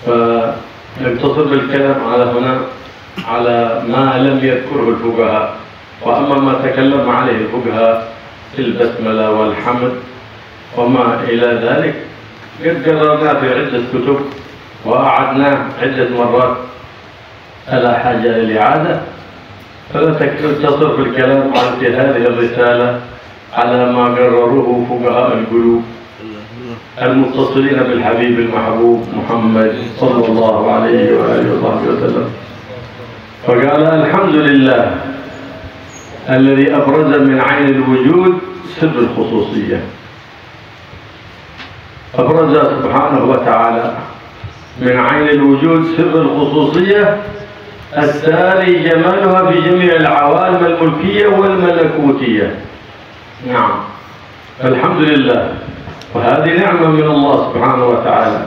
فنقتصر بالكلام على هنا على ما لم يذكره الفقهاء، وأما ما تكلم عليه الفقهاء في البسملة والحمد وما إلى ذلك قد قررنا في عدة كتب وأعدناه عدة مرات فلا حاجة للإعادة، فلا تقتصر في الكلام عن هذه الرسالة على ما قرروه فقهاء القلوب المتصلين بالحبيب المحبوب محمد صلى الله عليه وآله وصحبه وسلم. فقال: الحمد لله الذي أبرز من عين الوجود سر الخصوصية. أبرز سبحانه وتعالى من عين الوجود سر الخصوصية الساري جمالها في جميع العوالم الملكية والملكوتية. نعم، الحمد لله، وهذه نعمة من الله سبحانه وتعالى.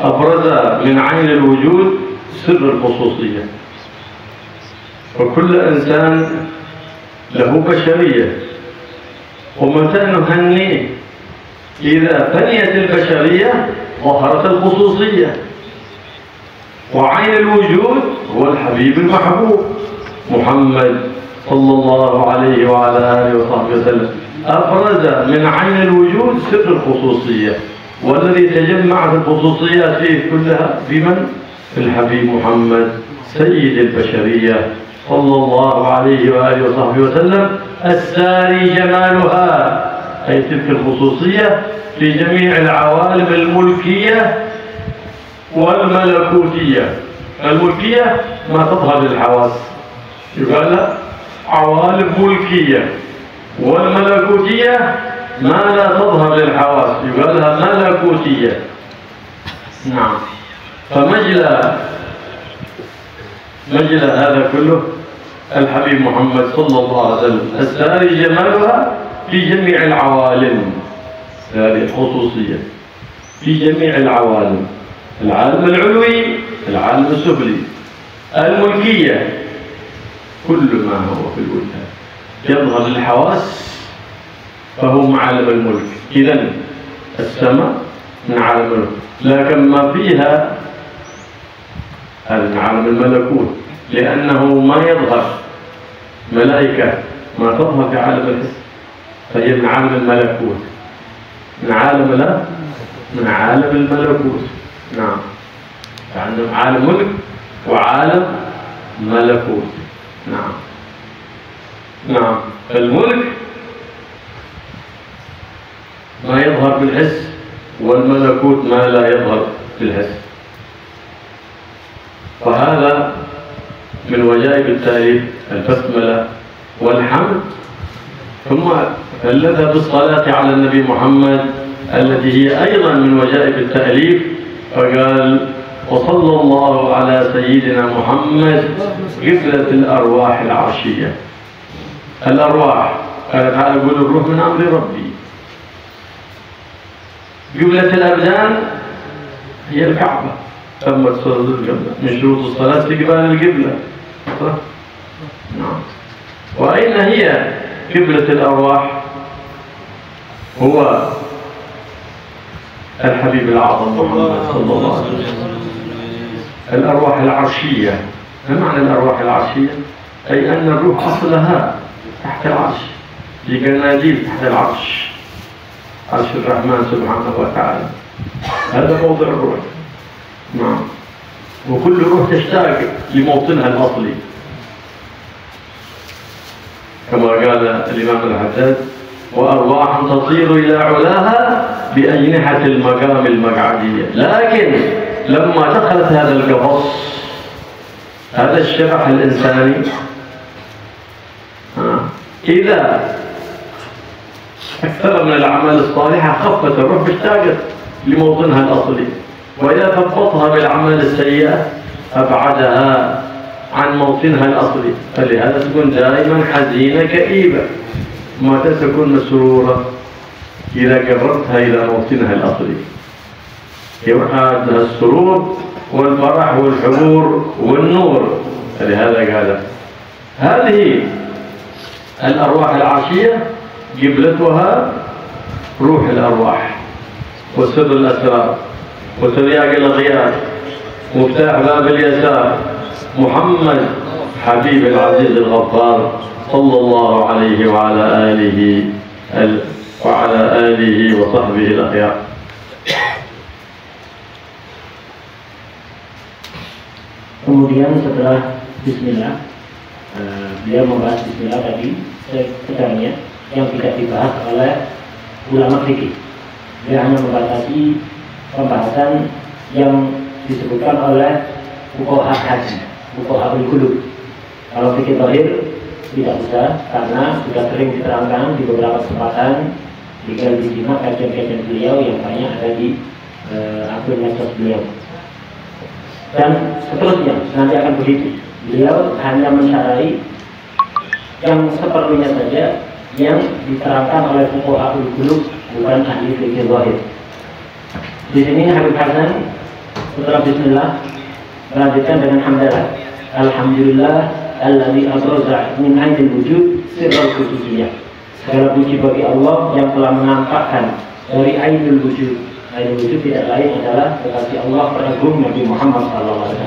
أبرز من عين الوجود سر الخصوصية. وكل إنسان له بشرية، ومتى نهنيه إذا فنيت البشرية ظهرت الخصوصية. وعين الوجود هو الحبيب المحبوب محمد صلى الله عليه وعلى آله وصحبه وسلم. أبرز من عين الوجود سر الخصوصية، والذي تجمعت الخصوصيات فيه كلها بمن؟ في الحبيب محمد سيد البشرية صلى الله عليه وآله وصحبه وسلم، الساري جمالها، أي تلك الخصوصية في جميع العوالم الملكية والملكوتية. الملكية ما تظهر للحواس، يقال عوالم ملكية، والملكوتية ما لا تظهر للحواس، يقال لها ملكوتية. نعم، فمجلى هذا كله الحبيب محمد صلى الله عليه وسلم، الساري جمالها في جميع العوالم، هذه الخصوصية في جميع العوالم، العالم العلوي، العالم السفلي، الملكية، كل ما هو في الوجهات يظهر للحواس فهو من عالم الملك. إذن السماء من عالم الملك، لكن ما فيها هذا من عالم الملكوت، لأنه ما يظهر ملائكة ما تظهر في عالم الحس، فهي من عالم الملكوت، من عالم لا من عالم الملكوت. نعم، عندهم عالم ملك وعالم ملكوت. نعم، نعم، الملك ما يظهر بالحس، والملكوت ما لا يظهر بالحس. وهذا من وجائب التأليف البسملة والحمد، ثم اللذة بالصلاة على النبي محمد التي هي أيضا من وجائب التأليف. فقال: وصلى الله على سيدنا محمد قبلة الأرواح العرشية. الأرواح قال تعالى: قل الروح من أمر ربي. قبلة الأبدان هي الكعبة، تمت صلاة القبلة، من شروط الصلاة استقبال القبلة. نعم. وأين هي قبلة الأرواح؟ هو الحبيب الأعظم محمد صلى الله عليه وسلم. الأرواح العرشية، ما معنى الأرواح العرشية؟ أي أن الروح أصلها تحت العرش، في قناديل تحت العرش، عرش الرحمن سبحانه وتعالى، هذا موضع الروح. نعم، وكل روح تشتاق لموطنها الأصلي، كما قال الإمام الحداد: وأرواح تطير إلى علاها بأجنحة المقام المقعدية. لكن لما دخلت هذا القفص، هذا الشبح الإنساني، إذا أكثر من الأعمال الصالحة خفت الروح، اشتاقت لموطنها الأصلي، وإذا ثبطها بالأعمال السيئة أبعدها عن موطنها الأصلي. فلهذا تكون دائما حزينة كئيبة، متى تكون مسرورة؟ إذا قربتها إلى موطنها الأصلي يوحد لها السرور والفرح والحبور والنور. فلهذا قال: هذه الأرواح العرشية قبلتها روح الأرواح، وسر الأسرار وترياق الأغيار مفتاح باب اليسار محمد حبيب العزيز الغفار صلى الله عليه وعلى آله وصحبه الأخيار. Kemudian setelah Bismillah, beliau membahas Bismillah tadi sebenarnya yang tidak dibahas oleh ulama fikih. Dia hanya membatasi pembahasan yang disebutkan oleh fuqaha hadis, fuqaha qulub. Kalau fikih zahir tidak usah, karena sudah sering diterangkan di beberapa kesempatan tinggal disimak kajian-kajian beliau yang banyak ada di akun medsos beliau. Dan seterusnya nanti akan begitu. Beliau hanya mensyarahi yang seperlunya saja yang diterangkan oleh fuqaha qulub, bukan ahli fikih zahir. Di sini Habib Hasan setelah Bismillah melanjutkan dengan hamdalah. Alhamdulillah alladzi abraza min ainil wujud sirrul khususiyah. Segala puji bagi Allah yang telah menampakkan dari ainul wujud. Ainul wujud tidak lain adalah kekasih Allah peragung Nabi Muhammad SAW.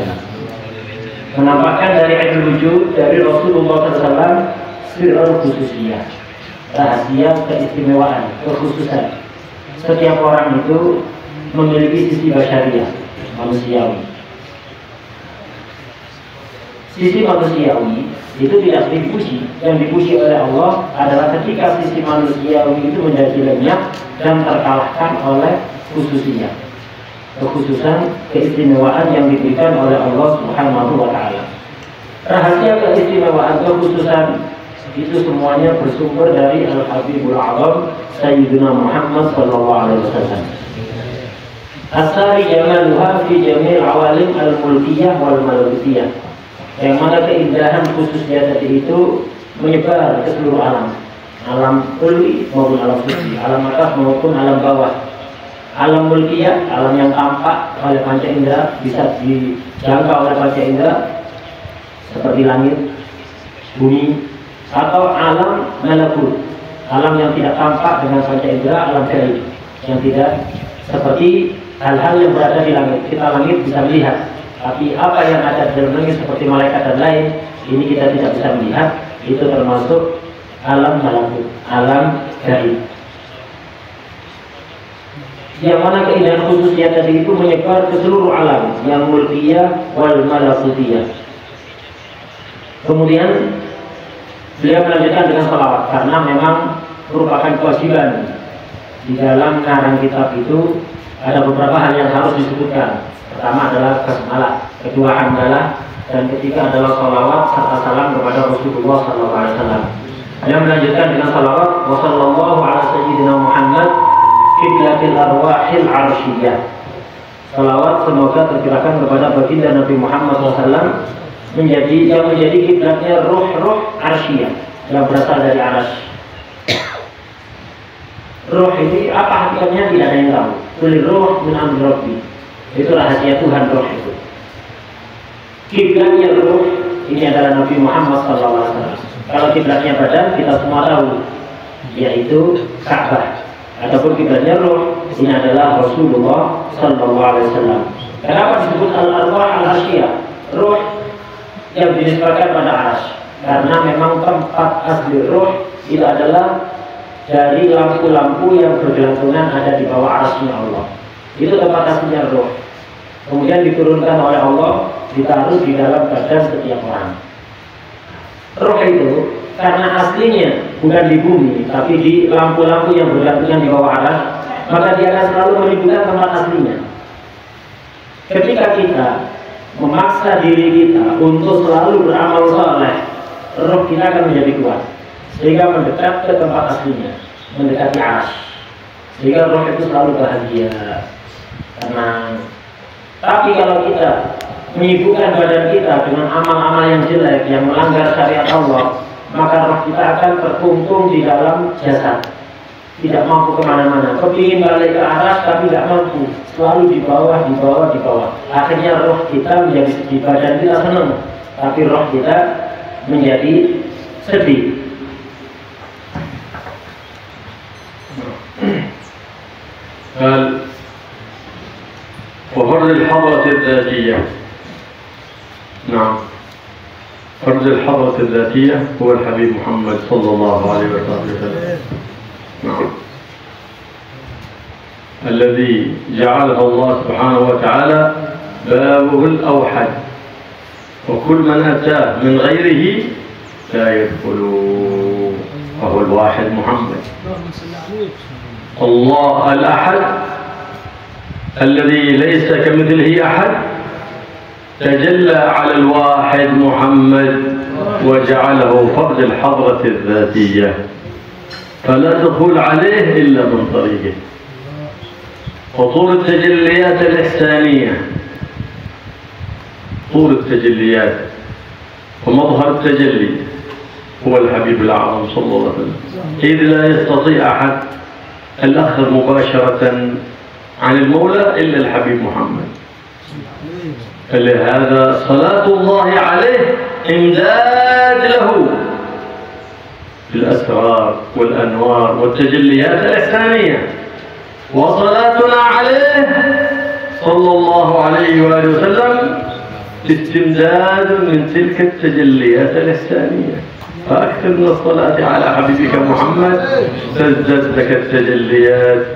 Menampakkan dari ainul wujud dari Rasulullah SAW sirrul khususiyah, rahasia keistimewaan, kekhususan. Setiap orang itu memiliki sisi basyariah, manusiawi. Sisi manusiawi itu tidak dipuji. Yang dipuji oleh Allah adalah ketika sisi manusiawi itu menjadi lenyap dan terkalahkan oleh khususiyah, kekhususan, keistimewaan yang diberikan oleh Allah Subhanahu wa Ta'ala. Rahasia keistimewaan, kekhususan itu semuanya bersumber dari Al-Habibul A'zam Sayyidina Muhammad sallallahu alaihi wasallam. Asari jamaluha fi jamil awalim al-mulkiyah wal malukiyah. Yang mana keindahan khususnya tadi itu menyebar ke seluruh alam, alam ulwi maupun alam suci, alam atas maupun alam bawah. Alam mulkiyah, alam yang tampak oleh panca indera, bisa dijangkau oleh panca indera, seperti langit, bumi, atau alam malakut, alam yang tidak tampak dengan panca indera, alam gaib yang tidak seperti hal-hal yang berada di langit. Kita langit bisa melihat, tapi apa yang ada di dalam langit seperti malaikat dan lain, ini kita tidak bisa melihat. Itu termasuk alam malakut, alam gaib. Yang mana keindahan khususnya tadi itu menyebar ke seluruh alam, yang mulkiyah wal malakutiyah. Kemudian beliau melanjutkan dengan salawat, karena memang merupakan kewajiban di dalam ngarang kitab itu. Ada beberapa hal yang harus disebutkan. Pertama adalah basmalah, kedua hamdalah, dan ketiga adalah salawat serta salam kepada Rasulullah SAW. Beliau melanjutkan dengan salawat wa sallallahu ala sayyidina Muhammad qiblatil arwahil arsyiyah. Salawat semoga tercurahkan kepada baginda Nabi Muhammad SAW yang menjadi kiblatnya ruh-ruh arsyiyah yang berasal dari arsy. Ruh ini apa hakikatnya tidak ada yang tahu. Kulir ruh min amri rabbi. Itu rahasia Tuhan ruh itu. Kiblatnya ruh ini adalah Nabi Muhammad SAW. Kalau kiblatnya badan kita semua tahu, yaitu Ka'bah. Adapun kiblatnya ruh ini adalah Rasulullah SAW. Kenapa disebut al-arwah al-arsyiyah? Ruh yang dinisbahkan pada arsy. Karena memang tempat asli ruh itu adalah dari lampu-lampu yang bergelantungan ada di bawah arsy-Nya Allah. Itu tempat aslinya ruh. Kemudian diturunkan oleh Allah, ditaruh di dalam badan setiap orang. Ruh itu karena aslinya bukan di bumi, tapi di lampu-lampu yang bergelantungan di bawah arsy, maka dia akan selalu merindukan tempat aslinya. Ketika kita memaksa diri kita untuk selalu beramal saleh, ruh kita akan menjadi kuat, sehingga mendekat ke tempat aslinya, mendekati arsy, sehingga roh itu selalu bahagia, tenang. Tapi kalau kita menyibukkan badan kita dengan amal-amal yang jelek, yang melanggar syariat Allah, maka roh kita akan terkungkung di dalam jasad, tidak mampu kemana-mana. Kepingin balik ke arsy tapi tidak mampu, selalu di bawah, di bawah, di bawah. Akhirnya roh kita menjadi sedih, badan kita senang, tapi roh kita menjadi sedih. قال وفرد الحضرة الذاتية. نعم، فرد الحضرة الذاتية هو الحبيب محمد صلى الله عليه وسلم. نعم، الذي جعله الله سبحانه وتعالى بابه الأوحد، وكل من أتاه من غيره لا يدخل، وهو الواحد محمد. الله الأحد الذي ليس كمثله أحد تجلى على الواحد محمد وجعله فرد الحضرة الذاتية، فلا دخول عليه إلا من طريقه. وطول التجليات الإحسانية، طول التجليات ومظهر التجلي هو الحبيب الأعظم صلى الله عليه وسلم، إذ لا يستطيع أحد الأخذ مباشرة عن المولى إلا الحبيب محمد. فلهذا صلاة الله عليه إمداد له في الأسرار والأنوار والتجليات الإحسانية، وصلاتنا عليه صلى الله عليه وآله وسلم استمداد من تلك التجليات الإحسانية. فأكثر من الصلاة على حبيبك محمد تزداد لك التجليات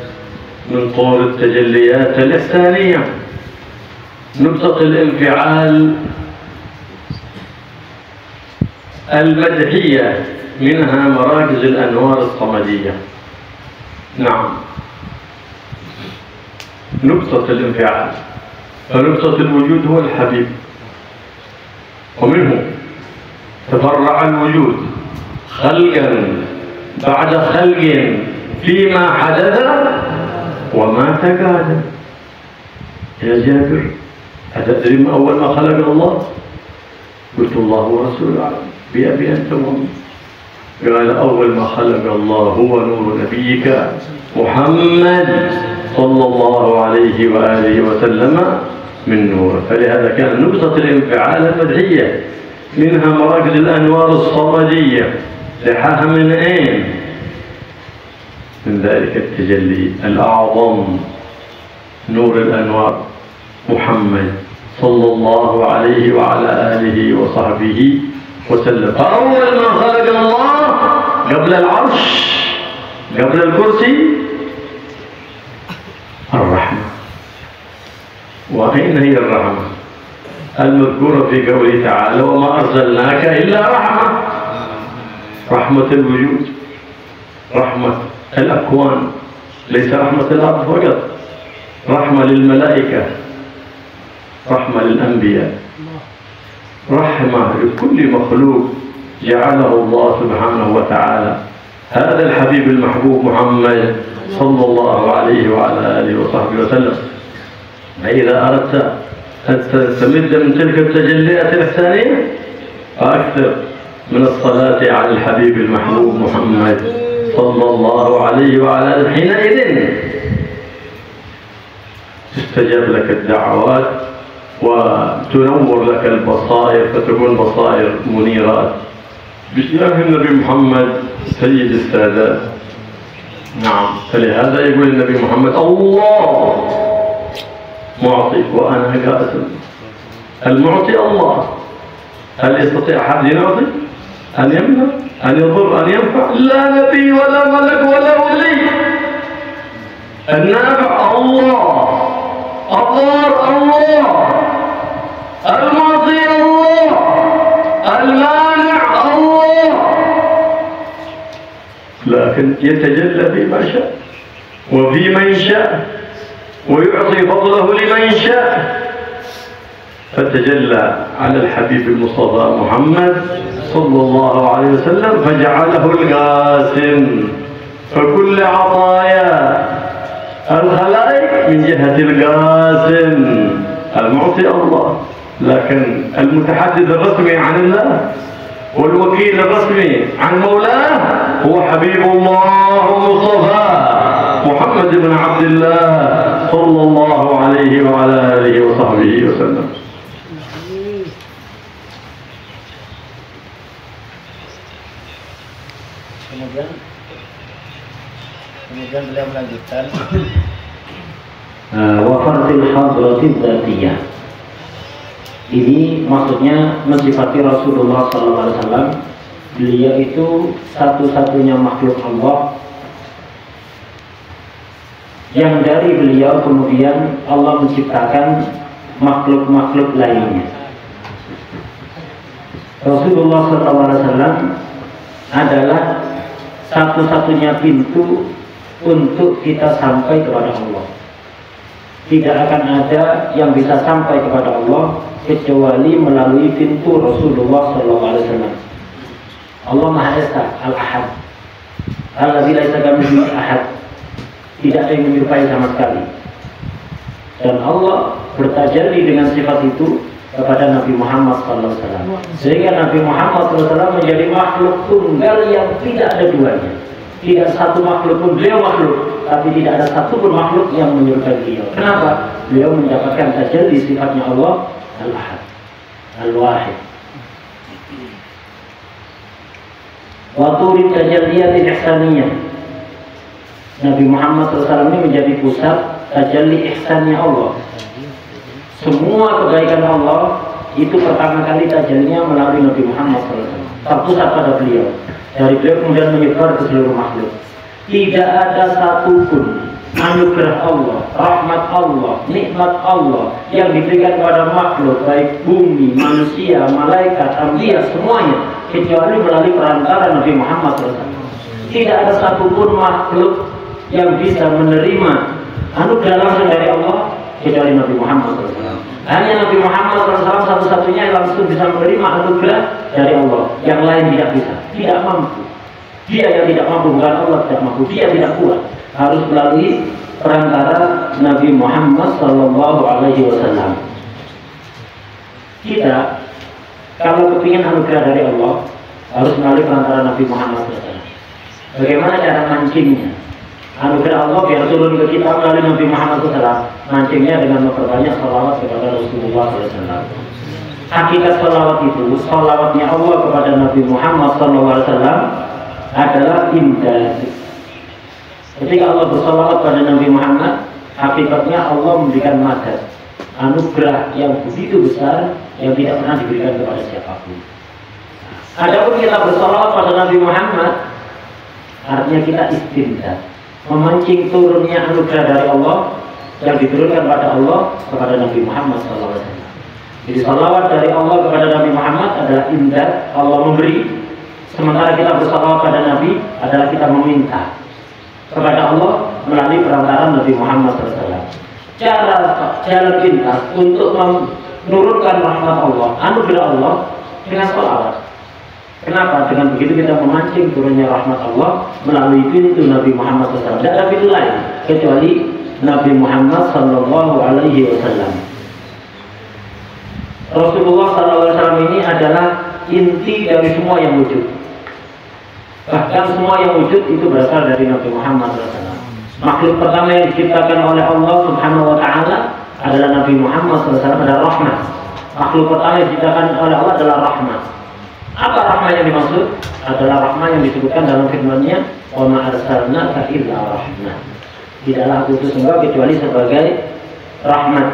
من طول التجليات الإحسانية. نقطة الانفعال المدحية منها مراكز الأنوار الصمدية. نعم، نقطة الانفعال، فنقطة الوجود هو الحبيب، ومنه تفرع الوجود خلقا بعد خلق فيما حدث وما تكاد. يا جابر، أتدري ما أول ما خلق الله؟ قلت الله ورسوله أعلم، بأبي أنت وأمي. قال أول ما خلق الله هو نور نبيك محمد صلى الله عليه وآله وسلم من نور. فلهذا كان نقطة الانفعال المدحية، منها مراكز الأنوار الصمدية. لحاها من أين؟ من ذلك التجلي الأعظم نور الأنوار محمد صلى الله عليه وعلى آله وصحبه وسلم. فأول ما خلق الله قبل العرش قبل الكرسي الرحمة. وأين هي الرحمة؟ المذكورة في قوله تعالى: وما أرسلناك إلا رحمة. رحمة الوجود، رحمة الأكوان، ليس رحمة الأرض فقط، رحمة للملائكة، رحمة للأنبياء، رحمة لكل مخلوق جعله الله سبحانه وتعالى. هذا الحبيب المحبوب محمد صلى الله عليه وعلى آله وصحبه وسلم. فإذا أردت أن تستمد من تلك التجليات الإحسانية فأكثر من الصلاة على الحبيب المحبوب محمد صلى الله عليه وعلى آله. حينئذ تستجاب لك الدعوات وتنور لك البصائر، فتكون بصائر منيرات بجاه النبي محمد سيد السادات. نعم، فلهذا يقول النبي محمد: الله معطي وأنا قاسم. المعطي الله. هل يستطيع أحد يعطي؟ أن يمنع؟ أن يضر؟ أن ينفع؟ لا نبي ولا ملك ولا ولي. النافع الله، الضار الله، المعطي الله، المانع الله. لكن يتجلى فيما شاء وفي من شاء ويعطي فضله لمن شاء. فتجلى على الحبيب المصطفى محمد صلى الله عليه وسلم فجعله القاسم. فكل عطايا الخلائق من جهة القاسم المعطي الله، لكن المتحدث الرسمي عن الله والوكيل الرسمي عن مولاه هو حبيب الله المصطفى محمد بن عبد الله صلى الله عليه وعلى آله وصحبه وسلم. Kemudian beliau melanjutkan wa fardil hadratiz dzatiyah. Ini maksudnya mensifati Rasulullah SAW. Beliau itu satu-satunya makhluk Allah yang dari beliau kemudian Allah menciptakan makhluk-makhluk lainnya. Rasulullah SAW adalah satu-satunya pintu untuk kita sampai kepada Allah. Tidak akan ada yang bisa sampai kepada Allah kecuali melalui pintu Rasulullah SAW. Allah Maha Esa, Al-Ahad, Alladzi laisa kamitslihi ahad. Tidak ada yang menyerupai sama sekali. Dan Allah bertajalli dengan sifat itu kepada Nabi Muhammad SAW. Sehingga Nabi Muhammad SAW menjadi makhluk tunggal yang tidak ada duanya. Tidak satu makhluk pun, beliau makhluk, tapi tidak ada satu pun makhluk yang menyerupai beliau. Kenapa? Beliau mendapatkan tajalli sifatnya Allah Al-Ahad, Al-Wahid. Wa turid tajalliyatil ihsaniyah. Nabi Muhammad SAW ini menjadi pusat tajalli ihsannya Allah. Semua kebaikan Allah itu pertama kali tajallinya melalui Nabi Muhammad SAW. Terpusat pada beliau. Dari beliau kemudian menyebar ke seluruh makhluk. Tidak ada satupun anugerah Allah, rahmat Allah, nikmat Allah yang diberikan kepada makhluk, baik bumi, manusia, malaikat, anbiya, semuanya, kecuali melalui perantara Nabi Muhammad SAW. Tidak ada satupun makhluk yang bisa menerima anugerah langsung dari Allah kecuali Nabi Muhammad SAW. Hanya Nabi Muhammad SAW satu-satunya yang langsung bisa menerima anugerah dari Allah. Yang lain tidak bisa, tidak mampu. Dia yang tidak mampu, bukan Allah tidak mampu. Dia tidak kuat. Harus melalui perantara Nabi Muhammad SAW. Kita kalau kepingin anugerah dari Allah harus melalui perantara Nabi Muhammad SAW. Bagaimana cara mancingnya? Anugerah Allah biar turun ke kita melalui Nabi Muhammad SAW. Mancingnya dengan memperbanyak salawat kepada Rasulullah SAW. Hakikat salawat itu, salawatnya Allah kepada Nabi Muhammad SAW adalah imdad. Ketika Allah bersalawat pada Nabi Muhammad, hakikatnya Allah memberikan madad, anugerah yang begitu besar yang tidak pernah diberikan kepada siapapun. Adapun kita bersalawat pada Nabi Muhammad, artinya kita istimdad, memancing turunnya anugerah dari Allah yang diturunkan pada Allah kepada Nabi Muhammad SAW. Jadi salawat dari Allah kepada Nabi Muhammad adalah imdad, Allah memberi. Sementara kita bersalawat pada Nabi adalah kita meminta kepada Allah melalui perantara Nabi Muhammad SAW. Jalan pintas untuk menurunkan rahmat Allah, anugerah Allah dengan salawat. Kenapa? Dengan begitu kita memancing turunnya rahmat Allah melalui pintu Nabi Muhammad SAW. Tidak ada pintu lain kecuali Nabi Muhammad SAW. Rasulullah SAW ini adalah inti dari semua yang wujud. Bahkan semua yang wujud itu berasal dari Nabi Muhammad SAW. Makhluk pertama yang diciptakan oleh Allah Subhanahu Wa Taala adalah Nabi Muhammad SAW, adalah rahmat. Makhluk pertama yang diciptakan oleh Allah adalah rahmat. Apa rahmat yang dimaksud? Adalah rahmat yang disebutkan dalam firman-Nya, "Wa ma arsalnaka illa rahmah." Tidaklah aku utus engkau kecuali sebagai rahmat.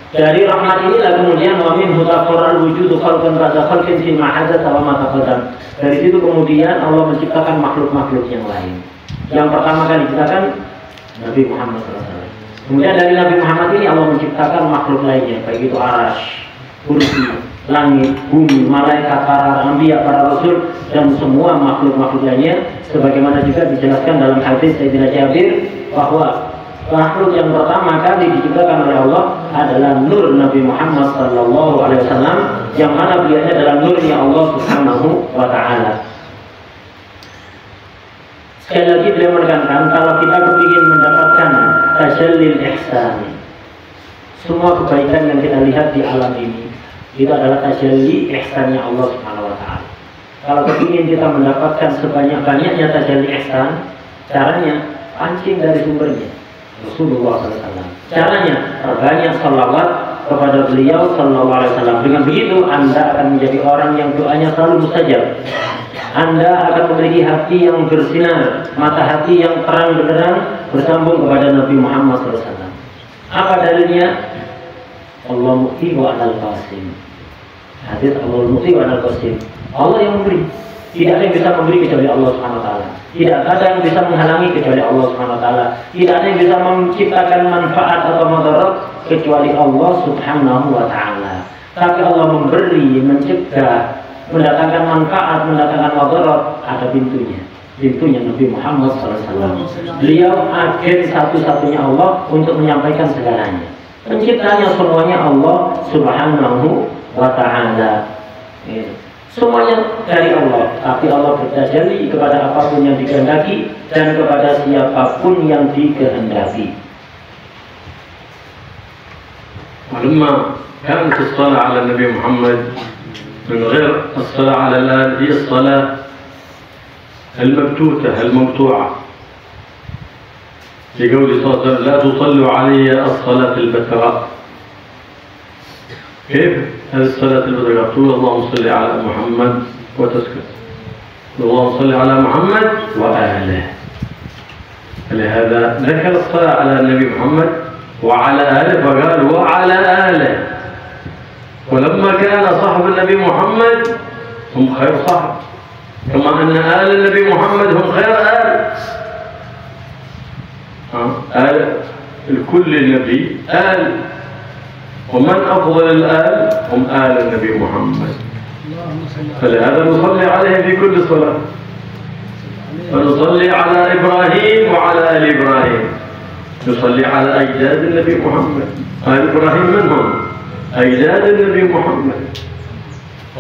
Dari rahmat inilah kemudian wa min hutaqarral wujudu khalqan ba'da khalqin fi ma hadatsa wa ma taqaddam. Dari situ kemudian Allah menciptakan makhluk-makhluk yang lain. Yang pertama kali diciptakan Nabi Muhammad SAW. Kemudian dari Nabi Muhammad ini Allah menciptakan makhluk lainnya, baik itu arash, kursi, langit, bumi, malaikat, para anbiya, para rasul, dan semua makhluk-makhluk lainnya. Sebagaimana juga dijelaskan dalam hadis Sayyidina Jabir bahwa makhluk yang pertama kali diciptakan oleh Allah adalah nur Nabi Muhammad SAW, yang mana beliau adalah nurnya Allah Subhanahu Wa Taala. Sekali lagi beliau menekankan, kalau kita ingin mendapatkan tajallil ihsan, semua kebaikan yang kita lihat di alam ini itu adalah tajalli ihsannya Allah Subhanahu Wa Taala. Kalau ingin kita mendapatkan sebanyak-banyaknya tajalli ihsan, caranya pancing dari sumbernya, Rasulullah SAW. Caranya perbanyak salawat kepada beliau SAW. Dengan begitu Anda akan menjadi orang yang doanya selalu mustajab. Anda akan memiliki hati yang bersinar, mata hati yang terang benderang bersambung kepada Nabi Muhammad SAW. Apa dalilnya? Allah mu'ti wa anal qasim. Hadis Allah mu'ti wa anal qasim. Allah yang memberi. Tidak ada yang bisa memberi kecuali Allah Subhanahu wa taala. Tidak ada yang bisa menghalangi kecuali Allah Subhanahu wa taala. Tidak ada yang bisa menciptakan manfaat atau madarat kecuali Allah Subhanahu wa taala. Tapi Allah memberi, mencegah, mendatangkan manfaat, mendatangkan madarat, ada pintunya. Pintunya Nabi Muhammad SAW. Beliau agen satu-satunya Allah untuk menyampaikan segalanya. Penciptanya semuanya Allah Subhanahu wa ta'ala. Semuanya dari Allah, tapi Allah bertajalli kepada apapun yang dikehendaki dan kepada siapapun yang dikehendaki. ولما كانت الصلاة على النبي محمد من غير الصلاة على الآل هي الصلاة المبتوتة المقطوعة لقول صلى الله عليه وسلم لا تصلوا علي الصلاة البتراء. كيف هذه الصلاة البتراء؟ تقول اللهم صل على محمد وتسكت، اللهم صل على محمد وآله. لهذا ذكر الصلاة على النبي محمد وعلى آله فقال وعلى آله. ولما كان صحب النبي محمد هم خير صحب، كما أن آل النبي محمد هم خير آل الكل النبي آل، ومن أفضل الآل هم آل النبي محمد. فلهذا نصلي عليه في كل صلاة، فنصلي على إبراهيم وعلى آل إبراهيم، نصلي على أجداد النبي محمد. آل إبراهيم من هم؟ أجداد النبي محمد.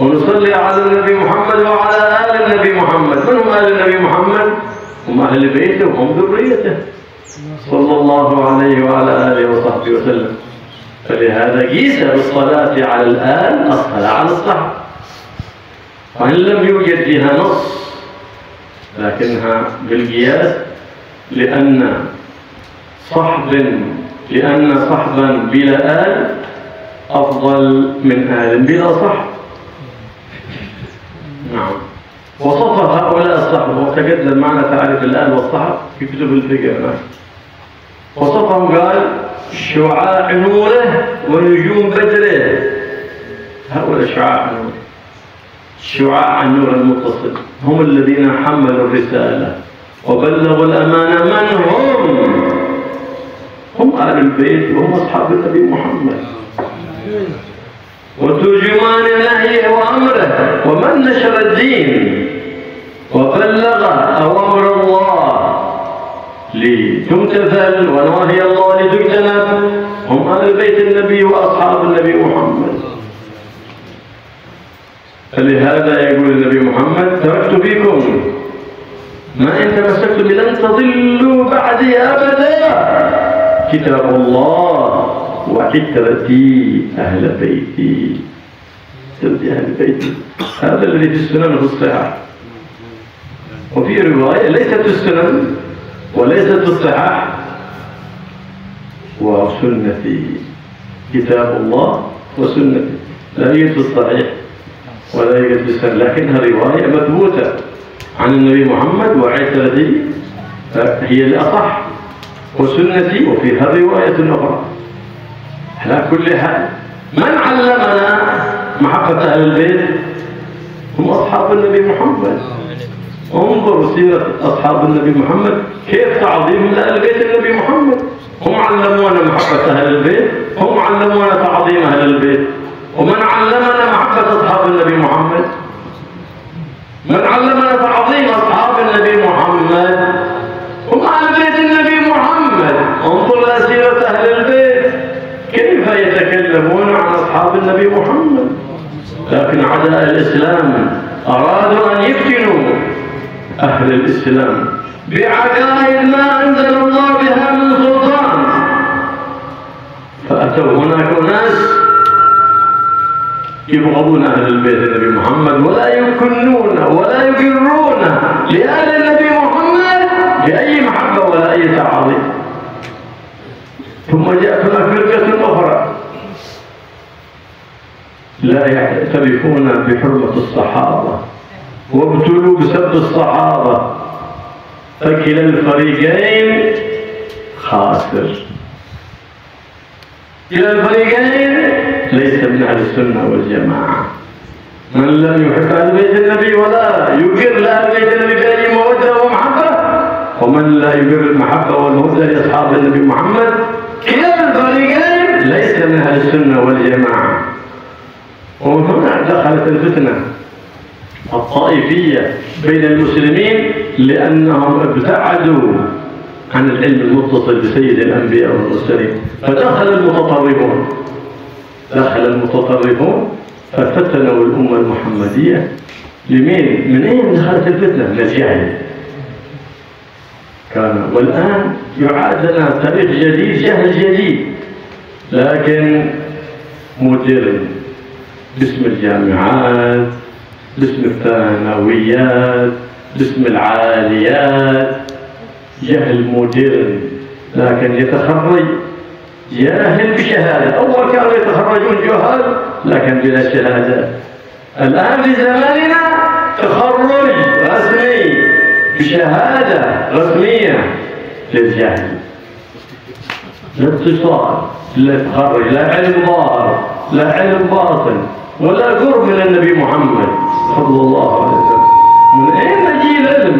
ونصلي على النبي محمد وعلى آل النبي محمد. من هم آل النبي محمد؟ هم أهل بيته وهم ذريته صلى الله عليه وعلى آله وصحبه وسلم. فلهذا قيس بالصلاة على الآل الصلاة على الصحب، وإن لم يوجد فيها نص لكنها بالقياس، لأن صحبا بلا آل أفضل من آل بلا صحب. نعم. وصف هؤلاء الصحب، وتقدم معنا تعريف الآل والصحب في كتب الفقه. وصفهم قال شعاع نوره ونجوم بدره. هؤلاء شعاع نوره، شعاع النور المتصل، هم الذين حملوا الرسالة وبلغوا الأمانة. من هم آل البيت وهم أصحاب النبي محمد، وترجمان نهيه وأمره، ومن نشر الدين وبلغ أوامر الله لتمتثل ونواهي الله لتجتنب، هم آل بيت النبي وأصحاب النبي محمد. فلهذا يقول النبي محمد تركت فيكم ما إن تمسكتم لن تضلوا بعدي أبدا، كتاب الله وعترتي أهل بيتي. أهل بيتي هذا الذي في السنن في الصحاح، وفي رواية ليست في السنن وليست في الصحاح وسنتي، كتاب الله وسنتي، لا يوجد في الصحيح ولا يوجد في السنن، لكنها رواية مثبوتة عن النبي محمد، وعترتي هي الأصح، وسنتي وفيها رواية أخرى. على كل حال من علمنا محبة أهل البيت؟ هم أصحاب النبي محمد. انظروا سيرة أصحاب النبي محمد كيف تعظيم لأهل بيت النبي محمد. هم علمونا محبة أهل البيت، هم علمونا تعظيم أهل البيت. ومن علمنا محبة أصحاب النبي محمد؟ من علمنا تعظيم أصحاب النبي محمد؟ هم أهل بيت النبي محمد. انظر إلى سيرة أهل البيت كيف يتكلمون عن أصحاب النبي محمد. لكن أعداء الإسلام أرادوا أن يفتنوا أهل الإسلام بعقائد ما أنزل الله بها من سلطان، فأتوا هناك ناس يبغضون أهل البيت النبي محمد ولا يكنون ولا يقرون لأهل النبي محمد بأي محبة ولا أي تعظيم. ثم جاءت هناك فرقة أخرى لا يعترفون بحرمة الصحابة وابتلوا بسب الصحابة، فكلا الفريقين خاسر. كلا الفريقين ليس من أهل السنة والجماعة. من لم يحب أهل بيت النبي ولا يقر لأهل بيت النبي بأي مودة ومحبة، ومن لا يقر المحبة والمودة لأصحاب النبي محمد، كلا الفريقين ليس من أهل السنة والجماعة. ومن هنا دخلت الفتنة الطائفية بين المسلمين، لأنهم ابتعدوا عن العلم المتصل بسيد الأنبياء والمرسلين، فدخل المتطرفون ففتنوا الأمة المحمدية. لمين؟ من أين دخلت الفتنة؟ من الجهل. والآن يعاد لنا تاريخ جديد، جهل جديد، لكن مودرن، باسم الجامعات، باسم الثانويات، باسم العاليات، جهل مودرن، لكن يتخرج جاهل بشهادة. أول كانوا يتخرجون جهال لكن بلا شهادة. الآن في زماننا تخرج رسمي بشهادة رسمية للجهل، لا اتصال، لا تخرج، لا علم ظاهر، لا علم باطن، ولا قرب من النبي محمد صلى الله عليه وسلم. من أين يجي العلم؟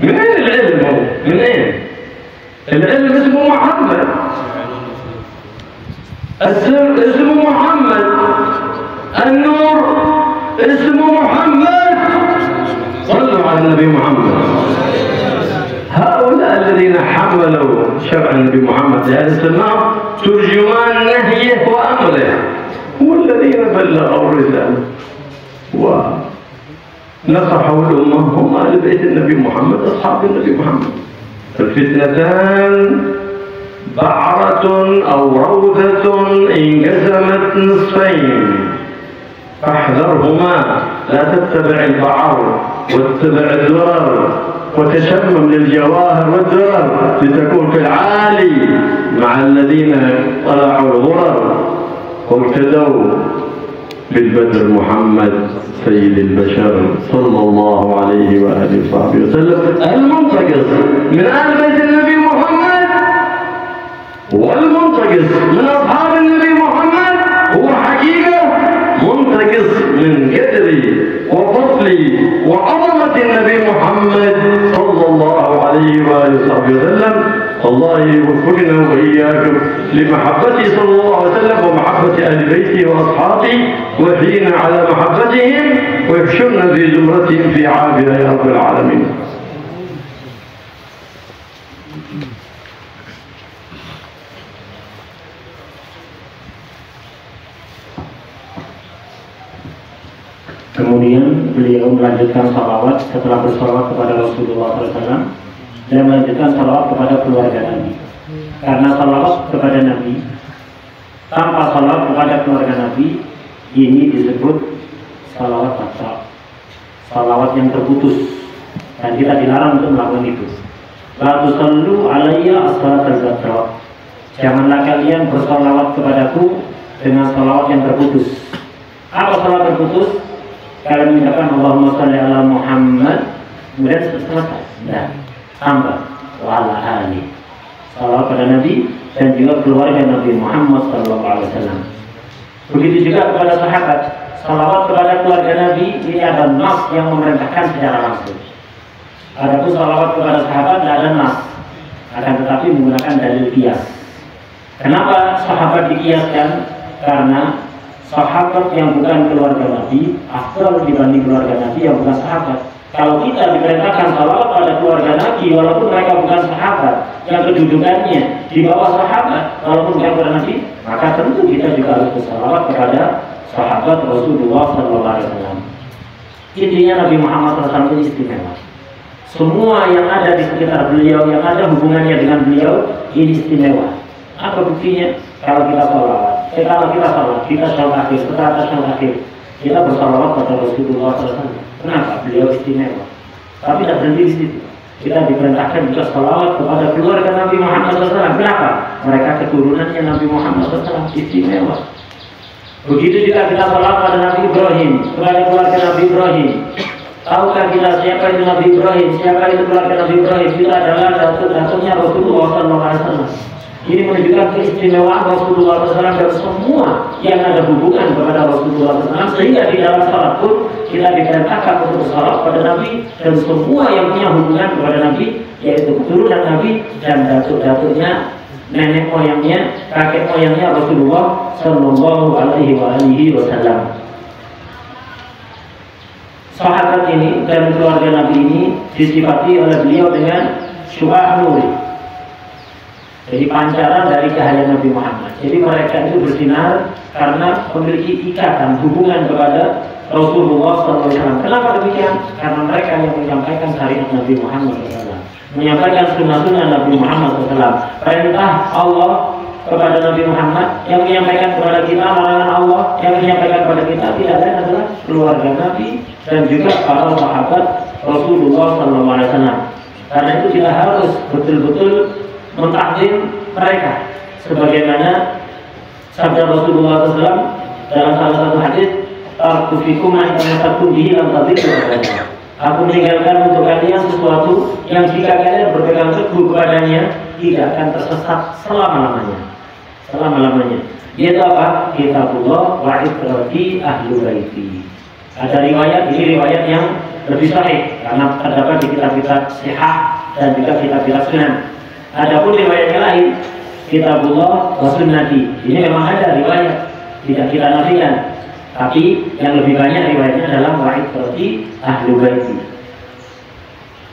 من أين العلم هو؟ من أين؟ العلم اسمه محمد، السر اسمه محمد، النور اسمه محمد. صلوا على النبي محمد. هؤلاء الذين حملوا شرع النبي محمد لهذا السماء ترجمان نهيه وأمره، هم الذين بلغوا الرسالة ونصحوا الأمة، هم أهل بيت النبي محمد، أصحاب النبي محمد. الفتنتان بعرة أو روضة انقسمت نصفين، فاحذرهما، لا تتبع البعر واتبع الدرر، وتشمم للجواهر والدرر لتكون في العالي مع الذين طلعوا الغرر واقتدوا بالبدر محمد سيد البشر صلى الله عليه وآله وصحبه وسلم. المنتقص من آل بيت النبي محمد والمنتقص من أصحاب النبي محمد هو حقيقة منتقص من قدر وفضل وعظمة النبي محمد صلى الله عليه وآله وصحبه وسلم. الله يوفقنا وإياكم لمحبته صلى الله عليه وسلم ومحبة أهل بيته وأصحابه، وحين على محبتهم، ويحشرنا في زمرتهم في عافية يا رب العالمين. Kemudian beliau melanjutkan salawat setelah bersalawat kepada Rasulullah SAW dan melanjutkan salawat kepada keluarga Nabi. Karena salawat kepada Nabi tanpa salawat kepada keluarga Nabi ini disebut salawat batal, salawat yang terputus, dan kita dilarang untuk melakukan itu. La tusallu alayya as-salatal batal. Janganlah kalian bersalawat kepadaku dengan salawat yang terputus. Apa salawat terputus? Kalian mengucapkan Allahumma shalli ala Muhammad, kemudian selesai. Nah, tambah wa ala ali. Salawat pada Nabi dan juga keluarga Nabi Muhammad SAW. Begitu juga kepada sahabat. Salawat kepada keluarga Nabi ini ada nas yang memerintahkan secara langsung. Adapun salawat kepada sahabat tidak ada nas, akan tetapi menggunakan dalil qiyas. Kenapa sahabat dikiaskan? Karena sahabat yang bukan keluarga Nabi afdal dibanding keluarga Nabi yang bukan sahabat. Kalau kita diperintahkan salawat pada keluarga Nabi walaupun mereka bukan sahabat, yang kedudukannya di bawah sahabat walaupun bukan keluarga Nabi, maka tentu kita juga harus bersalawat kepada sahabat Rasulullah SAW. Intinya Nabi Muhammad SAW ini istimewa. Semua yang ada di sekitar beliau, yang ada hubungannya dengan beliau, ini istimewa. Apa buktinya? Kalau kita salawat, kita sholat akhir, kita bersalawat pada Rasulullah SAW. Kenapa? Beliau istimewa. Tapi tidak berhenti di situ. Kita diperintahkan juga salawat kepada keluarga Nabi Muhammad SAW. Kenapa? Mereka keturunannya Nabi Muhammad SAW istimewa. Begitu juga kita salawat pada Nabi Ibrahim, kepada keluarga Nabi Ibrahim. Tahukah kita siapa itu Nabi Ibrahim? Siapa itu keluarga Nabi Ibrahim? Kita adalah datuk-datuknya Rasulullah SAW. Ini menunjukkan keistimewaan Rasulullah SAW dan semua yang ada hubungan kepada Rasulullah SAW, sehingga di dalam salat pun kita diperintahkan untuk salat pada Nabi, dan semua yang punya hubungan kepada Nabi, yaitu keturunan Nabi dan datuk-datuknya, nenek moyangnya, kakek moyangnya Rasulullah Sallallahu Alaihi Wasallam. Sahabat ini dan keluarga Nabi ini disifati oleh beliau dengan syu'ah nuri. Jadi pancaran dari cahaya Nabi Muhammad. Jadi mereka itu bersinar karena memiliki ikatan hubungan kepada Rasulullah SAW. Kenapa demikian? Karena mereka yang menyampaikan syariat Nabi Muhammad SAW, menyampaikan sunnah-sunnah Nabi Muhammad SAW. Perintah Allah kepada Nabi Muhammad, yang menyampaikan kepada kita larangan Allah, yang menyampaikan kepada kita tidak lain adalah keluarga Nabi dan juga para sahabat Rasulullah SAW. Karena itu kita harus betul-betul mentakdim mereka, sebagaimana sabda Rasulullah SAW dalam salah satu hadis, "Tarkufikum ma'itakum bihi lam tadillu abada." Aku meninggalkan untuk kalian sesuatu yang jika kalian berpegang teguh kepadanya tidak akan tersesat selama-lamanya. Selama-lamanya. Yaitu apa? Kitabullah wa itrati ahlu baiti. Ada riwayat, ini riwayat yang lebih sahih karena terdapat di kitab-kitab sihah dan juga kitab-kitab sunan. Adapun riwayat yang lain, Kitabullah wa sunnati. Ini memang ada riwayat, tidak kita nafikan. Tapi yang lebih banyak riwayatnya adalah wa'id berarti ahlu baiti.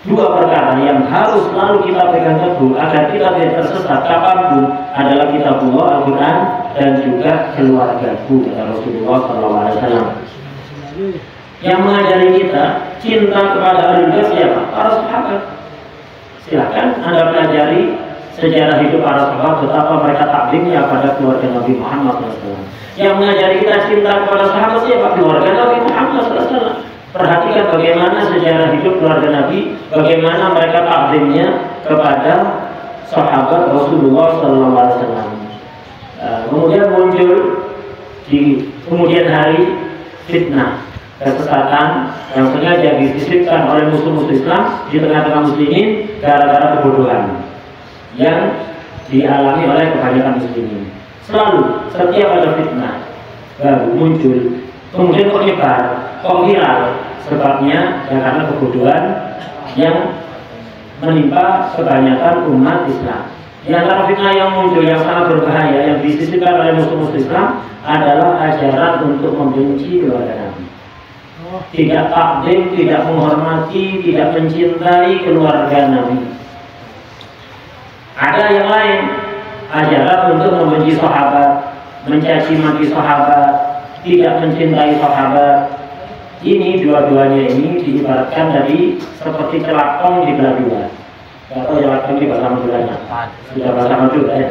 Dua perkara yang harus selalu kita pegang teguh agar kita tidak tersesat kapanpun adalah Kitabullah, Al-Quran, dan juga keluargaku, kata Rasulullah SAW. Yang mengajari kita cinta kepada ahlul bait siapa? Para sahabat. Silakan Anda pelajari sejarah hidup para sahabat, betapa mereka taklimnya pada keluarga Nabi Muhammad SAW. Yang mengajari kita cinta kepada sahabat siapa? Keluarga Nabi Muhammad SAW. Perhatikan bagaimana sejarah hidup keluarga Nabi, bagaimana mereka taklimnya kepada sahabat Rasulullah SAW. Kemudian muncul di kemudian hari fitnah, kesesatan yang sengaja disisipkan oleh musuh-musuh Islam di tengah-tengah muslimin gara-gara kebodohan yang dialami oleh kebanyakan muslimin. Selalu setiap ada fitnah baru muncul, kemudian menyebar, viral. Sebabnya ya karena kebodohan yang menimpa kebanyakan umat Islam. Di antara fitnah yang muncul yang sangat berbahaya yang disisipkan oleh musuh-musuh Islam adalah ajaran untuk membenci keluarga Nabi. Tidak takdim, tidak menghormati, tidak mencintai keluarga Nabi. Ada yang lain, ajaran untuk membenci sahabat, mencaci maki sahabat, tidak mencintai sahabat. Ini dua-duanya ini diibaratkan dari seperti celakong di belah dua. Atau celakong di bahasa Maduranya. Sudah bahasa Madura ya.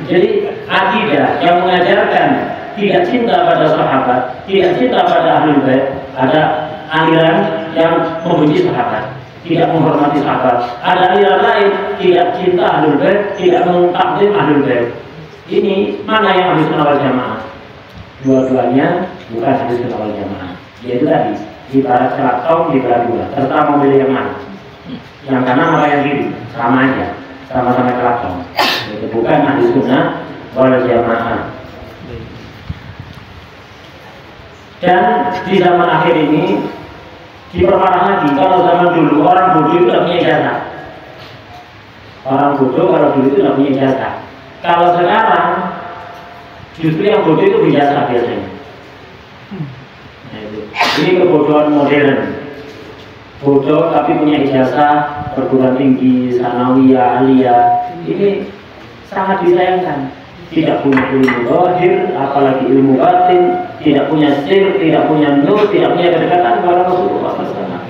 Jadi akidah yang mengajarkan tidak cinta pada sahabat, tidak cinta pada ahlul bait, ada aliran yang membenci sahabat, tidak menghormati sahabat. Ada aliran lain tidak cinta ahlul bait, tidak mentakdim ahlul bait. Ini mana yang ahli sunnah wal jamaah? Dua-duanya bukan ahli sunnah wal jamaah. Yaitu tadi ibarat celakong di belah dua. Terserah mau pilih yang mana? Yang kanan apa yang kiri? Sama aja, sama-sama celakong. Itu bukan ahli sunnah wal jamaah. Dan di zaman akhir ini diperparah lagi. Kalau zaman dulu orang bodoh itu tidak punya ijazah. Orang bodoh kalau dulu itu tidak punya ijazah. Kalau sekarang justru yang bodoh itu ijazah biasanya. Nah, ini kebodohan modern. Bodoh tapi punya ijazah perguruan tinggi, sanawiyah, aliyah. Ini sangat disayangkan. Tidak punya ilmu zahir, apalagi ilmu batin, tidak punya sir, tidak punya nur, tidak punya kedekatan kepada Rasulullah SAW.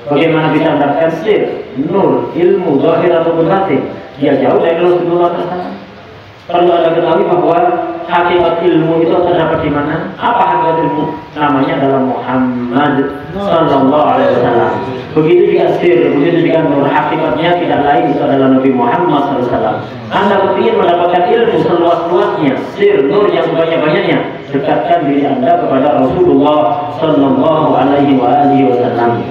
Bagaimana bisa mendapatkan sir, nur, ilmu zahir atau batin? Dia jauh dari Rasulullah SAW. Perlu Anda ketahui bahwa hakikat ilmu itu terdapat di mana? Apa hakikat ilmu? Namanya adalah Muhammad Sallallahu Alaihi Wasallam. Begitu juga sir, begitu juga nur, hakikatnya tidak lain itu adalah Nabi Muhammad SAW. Anda ingin mendapatkan ilmu seluas-luasnya, sir, nur yang sebanyak-banyaknya, dekatkan diri Anda kepada Rasulullah Sallallahu Alaihi Wasallam.